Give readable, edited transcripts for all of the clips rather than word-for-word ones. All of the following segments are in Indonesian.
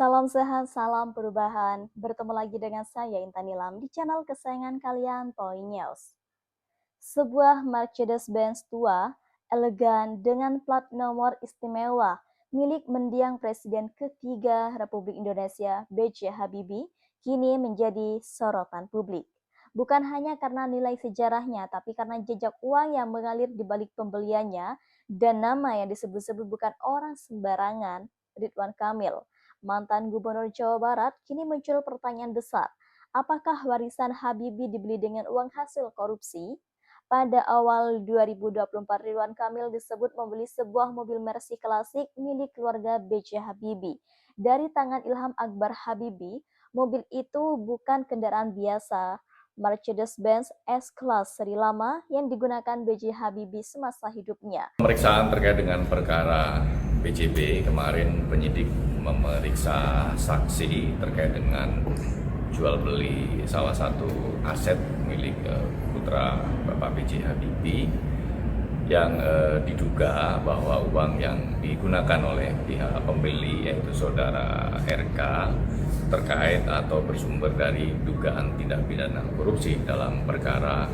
Salam sehat, salam perubahan. Bertemu lagi dengan saya Intan Nilam di channel kesayangan kalian, Toy News. Sebuah Mercedes-Benz tua, elegan dengan plat nomor istimewa milik mendiang Presiden ketiga Republik Indonesia B.J. Habibie kini menjadi sorotan publik. Bukan hanya karena nilai sejarahnya, tapi karena jejak uang yang mengalir di balik pembeliannya dan nama yang disebut-sebut bukan orang sembarangan, Ridwan Kamil, mantan Gubernur Jawa Barat. Kini muncul pertanyaan besar, apakah warisan Habibie dibeli dengan uang hasil korupsi? Pada awal 2024, Ridwan Kamil disebut membeli sebuah mobil Mercy klasik milik keluarga B.J. Habibie. Dari tangan Ilham Akbar Habibie, mobil itu bukan kendaraan biasa, Mercedes-Benz S-Class seri lama yang digunakan B.J. Habibie semasa hidupnya. Pemeriksaan terkait dengan perkara BJB kemarin penyidik memeriksa saksi terkait dengan jual beli salah satu aset milik putra Bapak B.J. Habibie yang diduga bahwa uang yang digunakan oleh pihak pembeli yaitu saudara RK terkait atau bersumber dari dugaan tindak pidana korupsi dalam perkara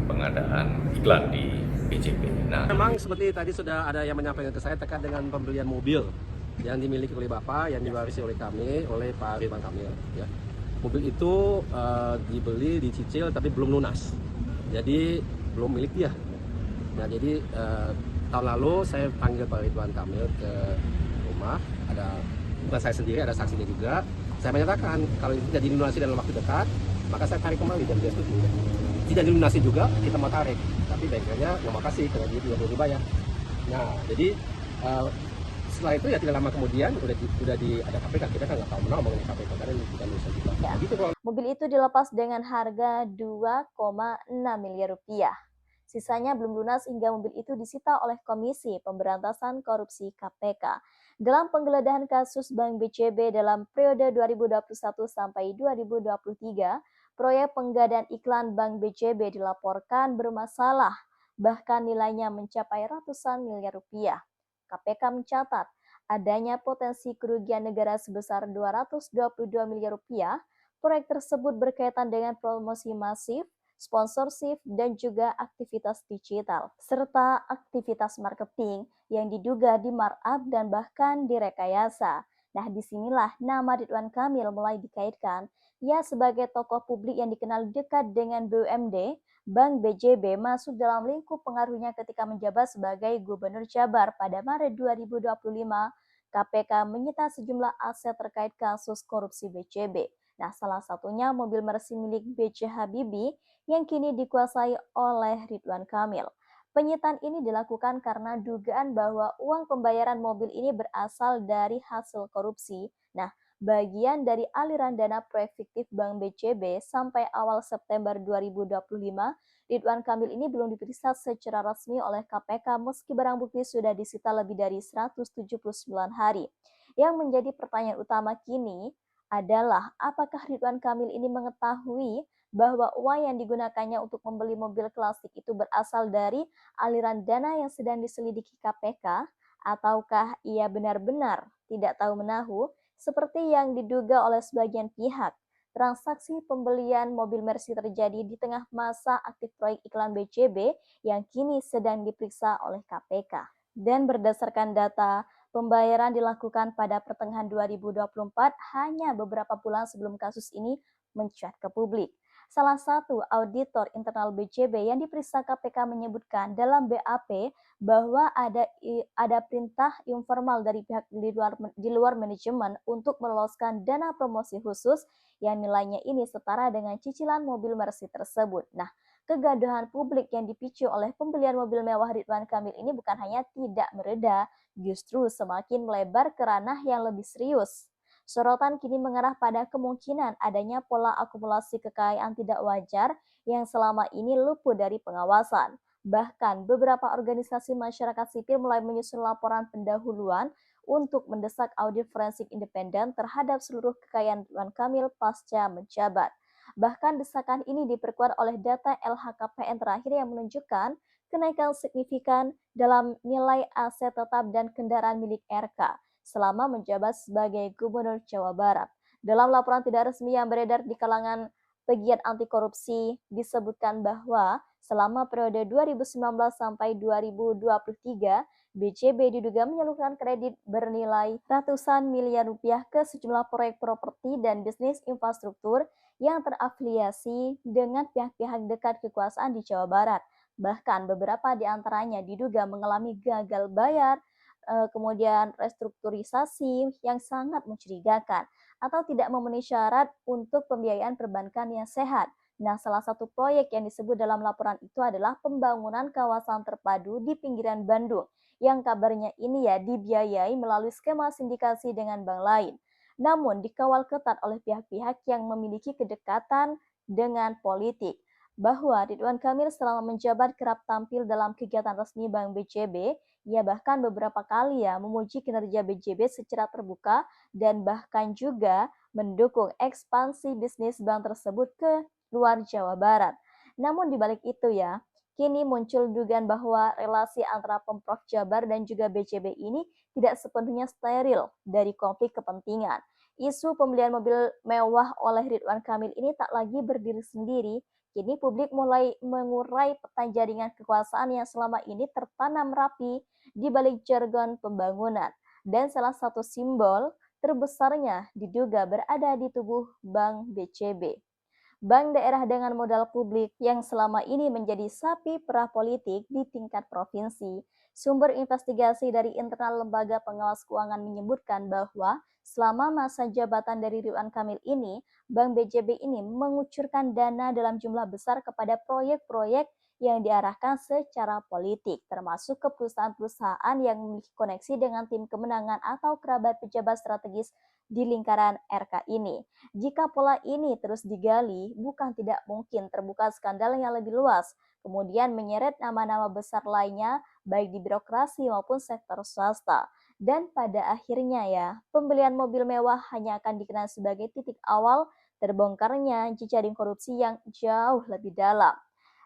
pengadaan iklan di BJB. Nah, memang seperti tadi sudah ada yang menyampaikan ke saya terkait dengan pembelian mobil yang dimiliki oleh Bapak, yang diwarisi oleh kami, oleh Pak Ridwan Kamil. Ya. Mobil itu dibeli, dicicil, tapi belum lunas. Jadi belum milik dia. Nah, jadi tahun lalu saya panggil Pak Ridwan Kamil ke rumah, bukan saya sendiri, ada saksinya juga. Saya menyatakan kalau itu tidak dilunasi dalam waktu dekat, maka saya tarik kembali dan dia setuju. Tidak dilunasi juga, kita mau tarik. Tapi bengkelnya mau makasih karena dia tidak perlu dibayar. Nah, jadi setelah itu ya tidak lama kemudian udah ada KPK. Kita kan nggak tahu menau mengenai KPK karena ini bukan urusan kita. Ya. Gitu kalau Mobil itu dilepas dengan harga 2,6 miliar rupiah. Sisanya belum lunas hingga mobil itu disita oleh Komisi Pemberantasan Korupsi KPK. Dalam penggeledahan kasus Bank BCB dalam periode 2021 sampai 2023, proyek penggadaan iklan Bank BCB dilaporkan bermasalah, bahkan nilainya mencapai ratusan miliar rupiah. KPK mencatat adanya potensi kerugian negara sebesar 222 miliar rupiah. Proyek tersebut berkaitan dengan promosi masif, sponsorship, dan juga aktivitas digital, serta aktivitas marketing yang diduga di markup dan bahkan direkayasa. Nah, disinilah nama Ridwan Kamil mulai dikaitkan. Ia sebagai tokoh publik yang dikenal dekat dengan BUMD, Bank BJB masuk dalam lingkup pengaruhnya ketika menjabat sebagai Gubernur Jabar pada Maret 2025. KPK menyita sejumlah aset terkait kasus korupsi BCB. Nah, salah satunya mobil Mercy milik B.J. Habibie yang kini dikuasai oleh Ridwan Kamil. Penyitaan ini dilakukan karena dugaan bahwa uang pembayaran mobil ini berasal dari hasil korupsi. Nah, bagian dari aliran dana proyek fiktif Bank BCB sampai awal September 2025, Ridwan Kamil ini belum diperiksa secara resmi oleh KPK meski barang bukti sudah disita lebih dari 179 hari. Yang menjadi pertanyaan utama kini adalah apakah Ridwan Kamil ini mengetahui bahwa uang yang digunakannya untuk membeli mobil klasik itu berasal dari aliran dana yang sedang diselidiki KPK, ataukah ia benar-benar tidak tahu menahu seperti yang diduga oleh sebagian pihak. Transaksi pembelian mobil Mercy terjadi di tengah masa aktif proyek iklan BCB yang kini sedang diperiksa oleh KPK. Dan berdasarkan data, pembayaran dilakukan pada pertengahan 2024 hanya beberapa bulan sebelum kasus ini mencuat ke publik. Salah satu auditor internal BCB yang diperiksa KPK menyebutkan dalam BAP bahwa ada perintah informal dari pihak di luar manajemen untuk meloloskan dana promosi khusus yang nilainya ini setara dengan cicilan mobil Mercy tersebut. Nah, kegaduhan publik yang dipicu oleh pembelian mobil mewah Ridwan Kamil ini bukan hanya tidak mereda, justru semakin melebar ke ranah yang lebih serius. Sorotan kini mengarah pada kemungkinan adanya pola akumulasi kekayaan tidak wajar yang selama ini luput dari pengawasan. Bahkan beberapa organisasi masyarakat sipil mulai menyusun laporan pendahuluan untuk mendesak audit forensik independen terhadap seluruh kekayaan Ridwan Kamil pasca menjabat. Bahkan desakan ini diperkuat oleh data LHKPN terakhir yang menunjukkan kenaikan signifikan dalam nilai aset tetap dan kendaraan milik RK. selama menjabat sebagai Gubernur Jawa Barat. Dalam laporan tidak resmi yang beredar di kalangan pegiat anti korupsi, disebutkan bahwa selama periode 2019 sampai 2023, BCB diduga menyalurkan kredit bernilai ratusan miliar rupiah ke sejumlah proyek properti dan bisnis infrastruktur yang terafiliasi dengan pihak-pihak dekat kekuasaan di Jawa Barat. Bahkan beberapa di antaranya diduga mengalami gagal bayar, kemudian restrukturisasi yang sangat mencurigakan, atau tidak memenuhi syarat untuk pembiayaan perbankan yang sehat. Nah, salah satu proyek yang disebut dalam laporan itu adalah pembangunan kawasan terpadu di pinggiran Bandung, yang kabarnya ini ya dibiayai melalui skema sindikasi dengan bank lain. Namun dikawal ketat oleh pihak-pihak yang memiliki kedekatan dengan politik. Bahwa Ridwan Kamil selama menjabat kerap tampil dalam kegiatan resmi Bank BCB, ia bahkan beberapa kali ya memuji kinerja BCB secara terbuka dan bahkan juga mendukung ekspansi bisnis bank tersebut ke luar Jawa Barat. Namun di balik itu ya, kini muncul dugaan bahwa relasi antara Pemprov Jabar dan juga BCB ini tidak sepenuhnya steril dari konflik kepentingan. Isu pembelian mobil mewah oleh Ridwan Kamil ini tak lagi berdiri sendiri. Kini publik mulai mengurai peta jaringan kekuasaan yang selama ini tertanam rapi di balik jargon pembangunan. Dan salah satu simbol terbesarnya diduga berada di tubuh Bank BCB. Bank daerah dengan modal publik yang selama ini menjadi sapi perah politik di tingkat provinsi. Sumber investigasi dari internal lembaga pengawas keuangan menyebutkan bahwa selama masa jabatan dari Ridwan Kamil ini, Bank BJB ini mengucurkan dana dalam jumlah besar kepada proyek-proyek yang diarahkan secara politik, termasuk ke perusahaan-perusahaan yang memiliki koneksi dengan tim kemenangan atau kerabat pejabat strategis di lingkaran RK ini. Jika pola ini terus digali, bukan tidak mungkin terbuka skandal yang lebih luas, kemudian menyeret nama-nama besar lainnya, baik di birokrasi maupun sektor swasta. Dan pada akhirnya ya, pembelian mobil mewah hanya akan dikenal sebagai titik awal terbongkarnya jejaring korupsi yang jauh lebih dalam.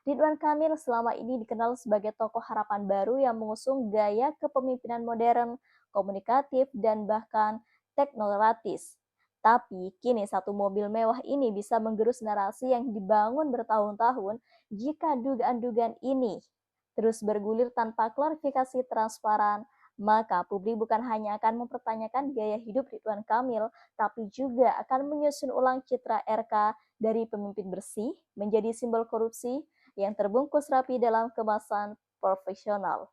Ridwan Kamil selama ini dikenal sebagai tokoh harapan baru yang mengusung gaya kepemimpinan modern, komunikatif, dan bahkan teknokratis. Tapi kini satu mobil mewah ini bisa menggerus narasi yang dibangun bertahun-tahun jika dugaan-dugaan ini terus bergulir tanpa klarifikasi transparan, maka publik bukan hanya akan mempertanyakan gaya hidup Ridwan Kamil, tapi juga akan menyusun ulang citra RK dari pemimpin bersih menjadi simbol korupsi yang terbungkus rapi dalam kemasan profesional.